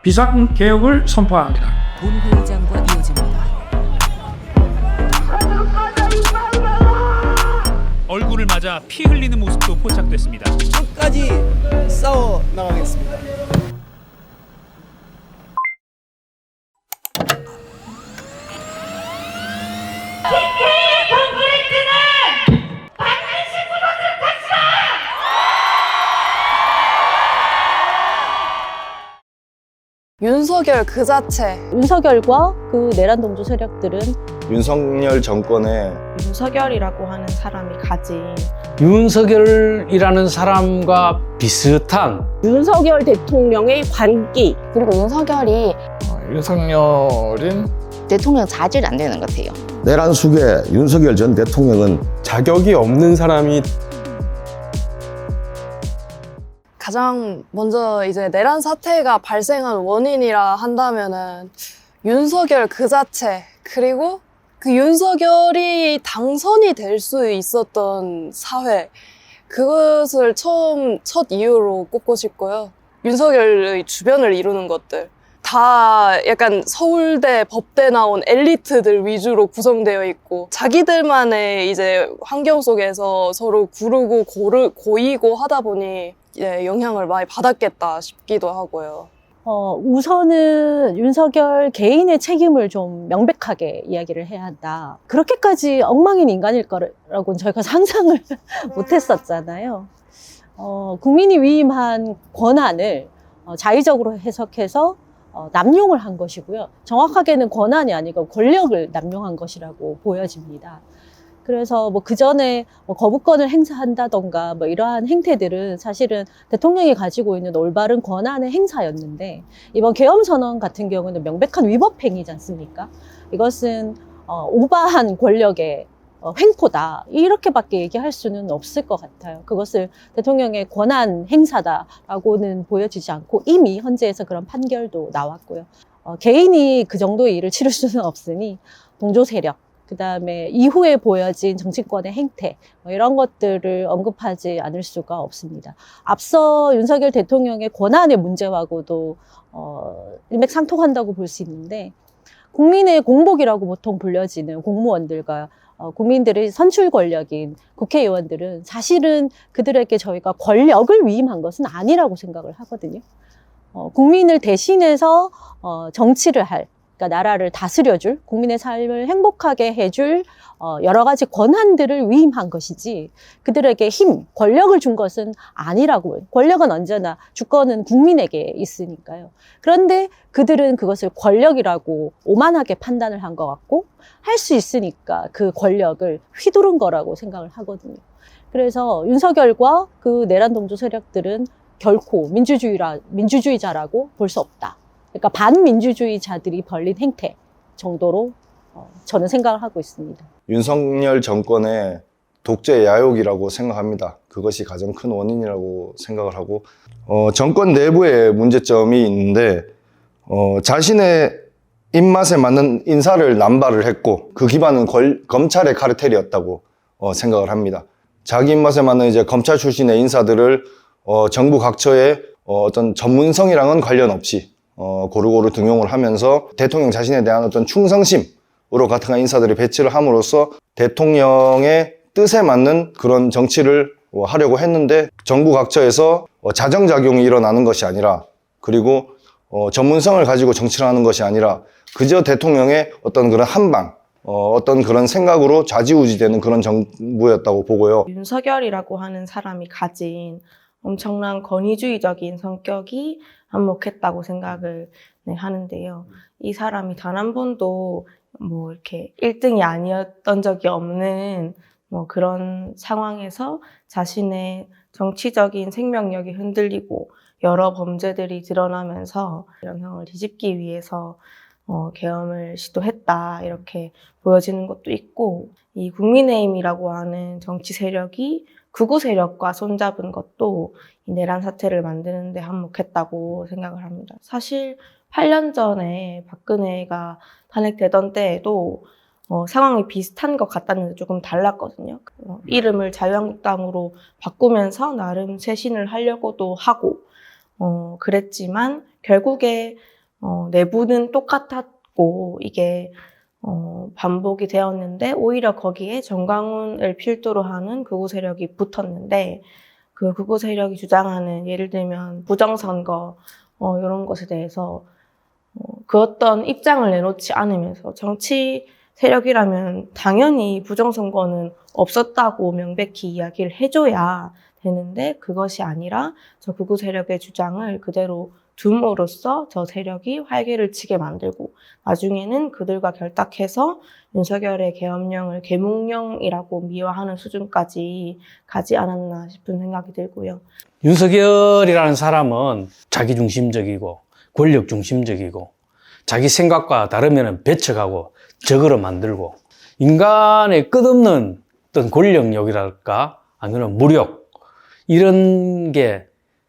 비상개혁을 선포합니다. 본회의장과 이어집니다. 얼굴을 맞아 피 흘리는 모습도 포착됐습니다. 끝까지 싸워 나가겠습니다. 윤석열 그 자체. 윤석열과 그 내란 동조 세력들은 윤석열 정권의 윤석열이라고 하는 사람이 가진 윤석열이라는 사람과 비슷한 윤석열 대통령의 관기, 그리고 윤석열이 윤석열은 대통령 자질이 안 되는 것 같아요. 내란 숙의 윤석열 전 대통령은 자격이 없는 사람이 가장 먼저 이제 내란 사태가 발생한 원인이라 한다면은 윤석열 그 자체, 그리고 그 윤석열이 당선이 될 수 있었던 사회, 그것을 첫 이유로 꼽고 싶고요. 윤석열의 주변을 이루는 것들 다 약간 서울대, 법대 나온 엘리트들 위주로 구성되어 있고, 자기들만의 이제 환경 속에서 서로 구르고 고이고 하다 보니 영향을 많이 받았겠다 싶기도 하고요. 우선은 윤석열 개인의 책임을 좀 명백하게 이야기를 해야 한다. 그렇게까지 엉망인 인간일 거라고는 저희가 상상을 못했었잖아요. 국민이 위임한 권한을 자의적으로 해석해서 남용을 한 것이고요. 정확하게는 권한이 아니고 권력을 남용한 것이라고 보여집니다. 그래서 그 전에 거부권을 행사한다던가 이러한 행태들은 사실은 대통령이 가지고 있는 올바른 권한의 행사였는데, 이번 계엄선언 같은 경우는 명백한 위법 행위지 않습니까? 이것은 오바한 권력의 횡포다, 이렇게밖에 얘기할 수는 없을 것 같아요. 그것을 대통령의 권한 행사다라고는 보여지지 않고 이미 헌재에서 그런 판결도 나왔고요. 개인이 그 정도의 일을 치를 수는 없으니 동조 세력, 그 다음에 이후에 보여진 정치권의 행태, 이런 것들을 언급하지 않을 수가 없습니다. 앞서 윤석열 대통령의 권한의 문제하고도 일맥상통한다고 볼 수 있는데, 국민의 공복이라고 보통 불려지는 공무원들과 국민들의 선출 권력인 국회의원들은 사실은 그들에게 저희가 권력을 위임한 것은 아니라고 생각을 하거든요. 국민을 대신해서 정치를 할, 그러니까 나라를 다스려줄, 국민의 삶을 행복하게 해줄 여러 가지 권한들을 위임한 것이지, 그들에게 힘, 권력을 준 것은 아니라고. 권력은 언제나 주권은 국민에게 있으니까요. 그런데 그들은 그것을 권력이라고 오만하게 판단을 한 것 같고, 할 수 있으니까 그 권력을 휘두른 거라고 생각을 하거든요. 그래서 윤석열과 그 내란 동조 세력들은 결코 민주주의자라고 볼 수 없다. 그러니까 반민주주의자들이 벌린 행태 정도로 저는 생각을 하고 있습니다. 윤석열 정권의 독재 야욕이라고 생각합니다. 그것이 가장 큰 원인이라고 생각을 하고, 정권 내부에 문제점이 있는데, 자신의 입맛에 맞는 인사를 남발을 했고, 그 기반은 검찰의 카르텔이었다고 생각을 합니다. 자기 입맛에 맞는 이제 검찰 출신의 인사들을 정부 각처의 어떤 전문성이랑은 관련 없이 고루고루 등용을 하면서 대통령 자신에 대한 어떤 충성심으로 가득한 인사들이 배치를 함으로써 대통령의 뜻에 맞는 그런 정치를 하려고 했는데, 정부 각처에서 자정작용이 일어나는 것이 아니라, 그리고 전문성을 가지고 정치를 하는 것이 아니라 그저 대통령의 어떤 그런 한방, 어떤 그런 생각으로 좌지우지되는 그런 정부였다고 보고요. 윤석열이라고 하는 사람이 가진 엄청난 권위주의적인 성격이 한몫했다고 생각을 하는데요. 이 사람이 단 한 번도 이렇게 1등이 아니었던 적이 없는 그런 상황에서 자신의 정치적인 생명력이 흔들리고 여러 범죄들이 드러나면서 영향을 뒤집기 위해서 계엄을 시도했다, 이렇게 보여지는 것도 있고, 이 국민의힘이라고 하는 정치 세력이 극우 세력과 손잡은 것도 이 내란 사태를 만드는 데 한몫했다고 생각을 합니다. 사실 8년 전에 박근혜가 탄핵되던 때에도 상황이 비슷한 것 같았는데 조금 달랐거든요. 이름을 자유한국당으로 바꾸면서 나름 쇄신을 하려고도 하고 그랬지만 결국에 내부는 똑같았고 이게 반복이 되었는데 오히려 거기에 정광훈을 필두로 하는 극우 세력이 붙었는데 그 극우 세력이 주장하는 예를 들면 부정선거 이런 것에 대해서 그 어떤 입장을 내놓지 않으면서 정치 세력이라면 당연히 부정선거는 없었다고 명백히 이야기를 해줘야 되는데 그것이 아니라 저 극우 세력의 주장을 그대로 둠으로써 저 세력이 활개를 치게 만들고 나중에는 그들과 결탁해서 윤석열의 계엄령을 계몽령이라고 미화하는 수준까지 가지 않았나 싶은 생각이 들고요. 윤석열이라는 사람은 자기중심적이고 권력중심적이고 자기 생각과 다르면 배척하고 적으로 만들고 인간의 끝없는 어떤 권력욕이랄까 아니면 무력 이런 게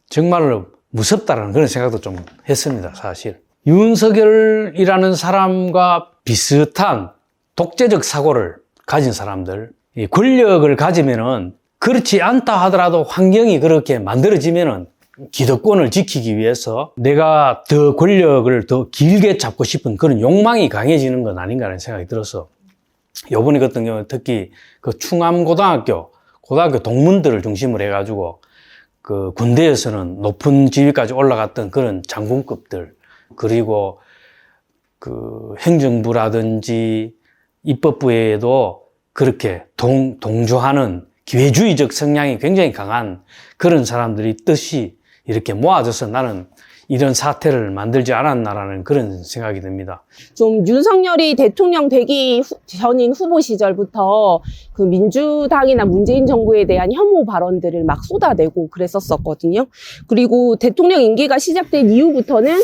정말로 무섭다라는 그런 생각도 좀 했습니다, 사실. 윤석열이라는 사람과 비슷한 독재적 사고를 가진 사람들, 이 권력을 가지면은 그렇지 않다 하더라도 환경이 그렇게 만들어지면은 기득권을 지키기 위해서 내가 더 권력을 더 길게 잡고 싶은 그런 욕망이 강해지는 건 아닌가 하는 생각이 들어서 요번에 같은 경우는 특히 그 충암고등학교 동문들을 중심으로 해가지고 그 군대에서는 높은 지위까지 올라갔던 그런 장군급들 그리고 그 행정부라든지 입법부에도 그렇게 동조하는 기회주의적 성향이 굉장히 강한 그런 사람들이 뜻이 이렇게 모아져서 나는 이런 사태를 만들지 않았나라는 그런 생각이 듭니다. 좀 윤석열이 대통령 되기 전인 후보 시절부터 그 민주당이나 문재인 정부에 대한 혐오 발언들을 막 쏟아내고 그랬었거든요. 그리고 대통령 임기가 시작된 이후부터는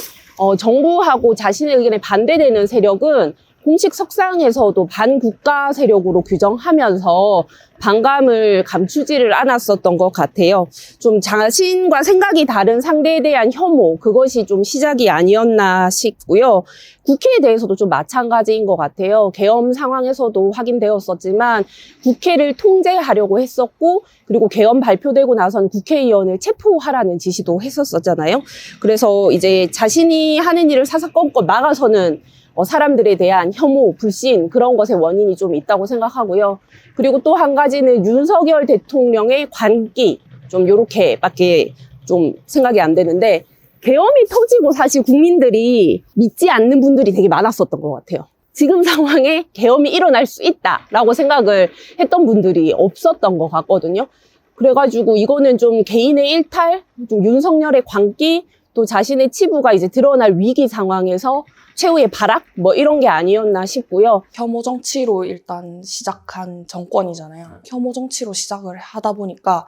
정부하고 자신의 의견에 반대되는 세력은 공식 석상에서도 반국가 세력으로 규정하면서 반감을 감추지를 않았었던 것 같아요. 좀 자신과 생각이 다른 상대에 대한 혐오, 그것이 좀 시작이 아니었나 싶고요. 국회에 대해서도 좀 마찬가지인 것 같아요. 계엄 상황에서도 확인되었었지만 국회를 통제하려고 했었고 그리고 계엄 발표되고 나선 국회의원을 체포하라는 지시도 했었잖아요. 그래서 이제 자신이 하는 일을 사사건건 막아서는 사람들에 대한 혐오, 불신 그런 것의 원인이 좀 있다고 생각하고요. 그리고 또 한 가지는 윤석열 대통령의 관기 좀 요렇게밖에 좀 생각이 안 되는데 계엄이 터지고 사실 국민들이 믿지 않는 분들이 되게 많았었던 것 같아요. 지금 상황에 계엄이 일어날 수 있다라고 생각을 했던 분들이 없었던 것 같거든요. 그래가지고 이거는 좀 개인의 일탈, 좀 윤석열의 관기, 또 자신의 치부가 이제 드러날 위기 상황에서 최후의 발악? 뭐 이런 게 아니었나 싶고요. 혐오 정치로 일단 시작한 정권이잖아요. 혐오 정치로 시작을 하다 보니까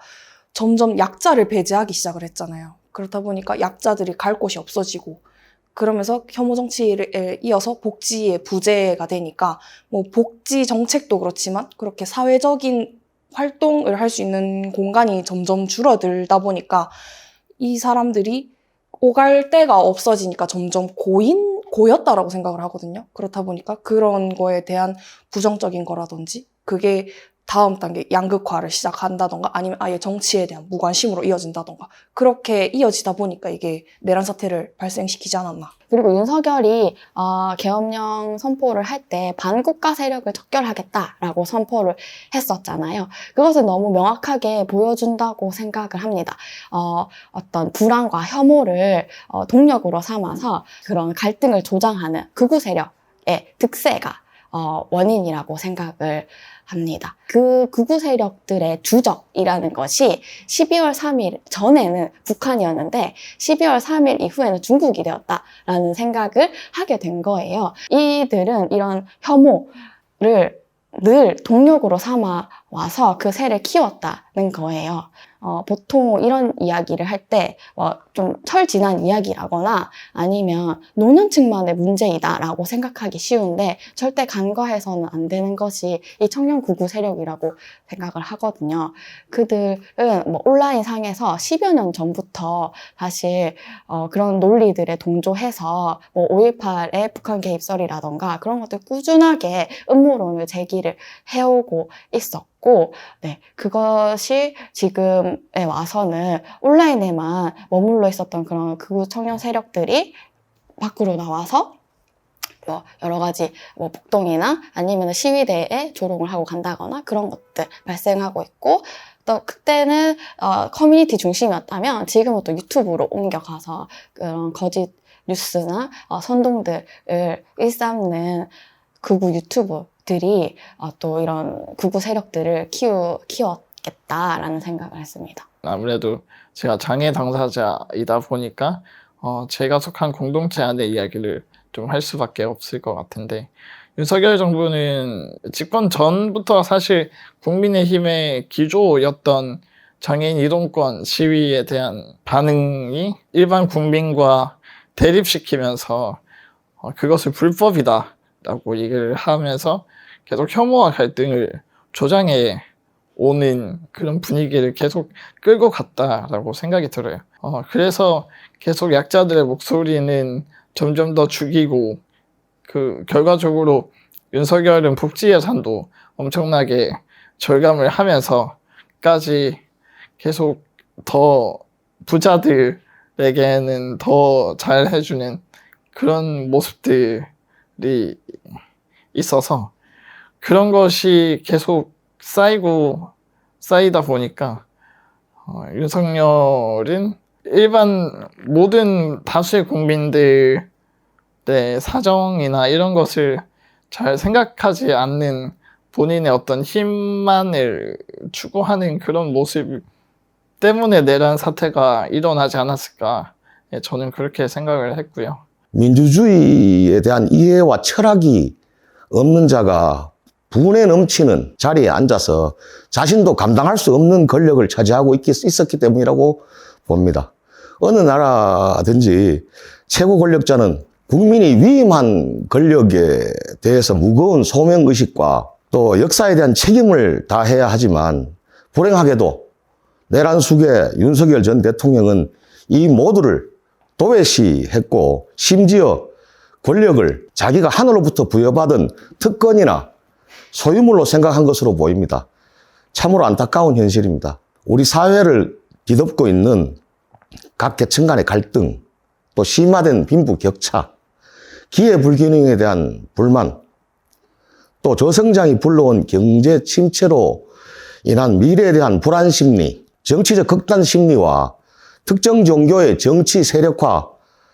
점점 약자를 배제하기 시작을 했잖아요. 그렇다 보니까 약자들이 갈 곳이 없어지고 그러면서 혐오 정치에 이어서 복지의 부재가 되니까 뭐 복지 정책도 그렇지만 그렇게 사회적인 활동을 할 수 있는 공간이 점점 줄어들다 보니까 이 사람들이 오갈 데가 없어지니까 점점 고였다라고 생각을 하거든요. 그렇다 보니까 그런 거에 대한 부정적인 거라든지 그게 다음 단계 양극화를 시작한다던가 아니면 아예 정치에 대한 무관심으로 이어진다던가 그렇게 이어지다 보니까 이게 내란 사태를 발생시키지 않았나. 그리고 윤석열이 계엄령 선포를 할 때 반국가 세력을 척결하겠다라고 선포를 했었잖아요. 그것을 너무 명확하게 보여준다고 생각을 합니다. 어떤 불안과 혐오를 동력으로 삼아서 그런 갈등을 조장하는 극우 세력의 득세가 원인이라고 생각을 합니다. 그 극우 세력들의 주적이라는 것이 12월 3일 전에는 북한이었는데 12월 3일 이후에는 중국이 되었다라는 생각을 하게 된 거예요. 이들은 이런 혐오를 늘 동력으로 삼아 와서 그 세를 키웠다는 거예요. 보통 이런 이야기를 할 때 좀 철지난 이야기라거나 아니면 노년층만의 문제이다라고 생각하기 쉬운데 절대 간과해서는 안 되는 것이 이 청년 극우 세력이라고 생각을 하거든요. 그들은 뭐 온라인 상에서 10여 년 전부터 사실 그런 논리들에 동조해서 뭐 5.18의 북한 개입설이라던가 그런 것들 꾸준하게 음모론을 제기를 해오고 있었고 네, 그것이 지금에 와서는 온라인에만 머물러 있었던 그런 극우 청년 세력들이 밖으로 나와서 뭐 여러 가지 뭐 폭동이나 아니면 시위대에 조롱을 하고 간다거나 그런 것들 발생하고 있고, 또 그때는 커뮤니티 중심이었다면 지금은 또 유튜브로 옮겨가서 그런 거짓 뉴스나 선동들을 일삼는 극우 유튜버들이 또 이런 극우 세력들을 키웠겠다라는 생각을 했습니다. 아무래도 제가 장애 당사자이다 보니까 제가 속한 공동체 안의 이야기를 좀 할 수밖에 없을 것 같은데, 윤석열 정부는 집권 전부터 사실 국민의힘의 기조였던 장애인 이동권 시위에 대한 반응이 일반 국민과 대립시키면서 그것을 불법이다라고 얘기를 하면서 계속 혐오와 갈등을 조장해 오는 그런 분위기를 계속 끌고 갔다라고 생각이 들어요. 그래서 계속 약자들의 목소리는 점점 더 죽이고, 결과적으로 윤석열은 복지 예산도 엄청나게 절감을 하면서까지 계속 더 부자들에게는 더 잘 해주는 그런 모습들이 있어서, 그런 것이 계속 쌓이다 보니까 윤석열은 일반 모든 다수의 국민들의 사정이나 이런 것을 잘 생각하지 않는 본인의 어떤 힘만을 추구하는 그런 모습 때문에 내란 사태가 일어나지 않았을까, 저는 그렇게 생각을 했고요. 민주주의에 대한 이해와 철학이 없는 자가 분에 넘치는 자리에 앉아서 자신도 감당할 수 없는 권력을 차지하고 있었기 때문이라고 봅니다. 어느 나라든지 최고 권력자는 국민이 위임한 권력에 대해서 무거운 소명의식과 또 역사에 대한 책임을 다해야 하지만, 불행하게도 내란 숙의 윤석열 전 대통령은 이 모두를 도외시했고, 심지어 권력을 자기가 하늘로부터 부여받은 특권이나 소유물로 생각한 것으로 보입니다. 참으로 안타까운 현실입니다. 우리 사회를 뒤덮고 있는 각 계층 간의 갈등, 또 심화된 빈부 격차, 기회불균형에 대한 불만, 또 저성장이 불러온 경제 침체로 인한 미래에 대한 불안 심리, 정치적 극단 심리와 특정 종교의 정치 세력화,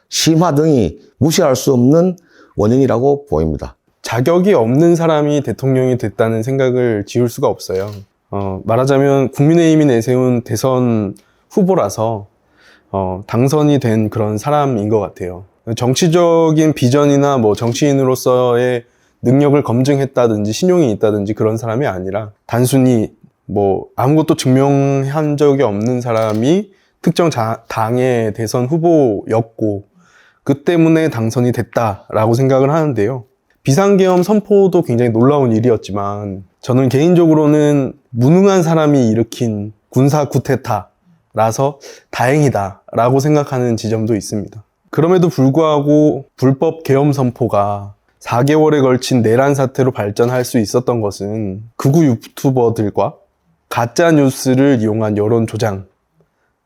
심화 등이 무시할 수 없는 원인이라고 보입니다. 자격이 없는 사람이 대통령이 됐다는 생각을 지울 수가 없어요. 말하자면 국민의힘이 내세운 대선 후보라서 당선이 된 그런 사람인 것 같아요. 정치적인 비전이나 뭐 정치인으로서의 능력을 검증했다든지 신용이 있다든지 그런 사람이 아니라 단순히 뭐 아무것도 증명한 적이 없는 사람이 특정 당의 대선 후보였고, 그 때문에 당선이 됐다라고 생각을 하는데요. 비상계엄 선포도 굉장히 놀라운 일이었지만, 저는 개인적으로는 무능한 사람이 일으킨 군사 쿠데타라서 다행이다라고 생각하는 지점도 있습니다. 그럼에도 불구하고 불법 계엄 선포가 4개월에 걸친 내란 사태로 발전할 수 있었던 것은 극우 유튜버들과 가짜 뉴스를 이용한 여론 조장이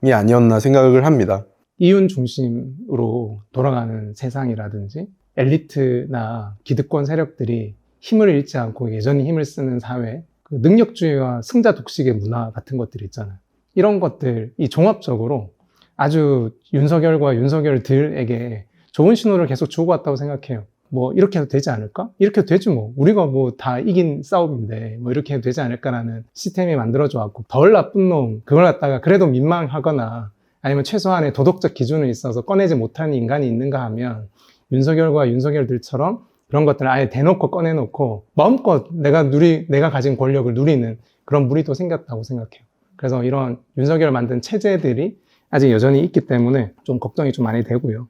아니었나 생각을 합니다. 이윤 중심으로 돌아가는 세상이라든지 엘리트나 기득권 세력들이 힘을 잃지 않고 여전히 힘을 쓰는 사회, 그 능력주의와 승자 독식의 문화 같은 것들이 있잖아요. 이런 것들이 종합적으로 아주 윤석열과 윤석열들에게 좋은 신호를 계속 주고 왔다고 생각해요. 뭐 이렇게 해도 되지 않을까? 이렇게 해도 되지 뭐. 우리가 뭐 다 이긴 싸움인데 뭐 이렇게 해도 되지 않을까라는 시스템이 만들어져 왔고, 덜 나쁜 놈 그걸 갖다가 그래도 민망하거나 아니면 최소한의 도덕적 기준에 있어서 꺼내지 못하는 인간이 있는가 하면 윤석열과 윤석열들처럼 그런 것들을 아예 대놓고 꺼내놓고 마음껏 내가 가진 권력을 누리는 그런 무리도 생겼다고 생각해요. 그래서 이런 윤석열 만든 체제들이 아직 여전히 있기 때문에 좀 걱정이 좀 많이 되고요.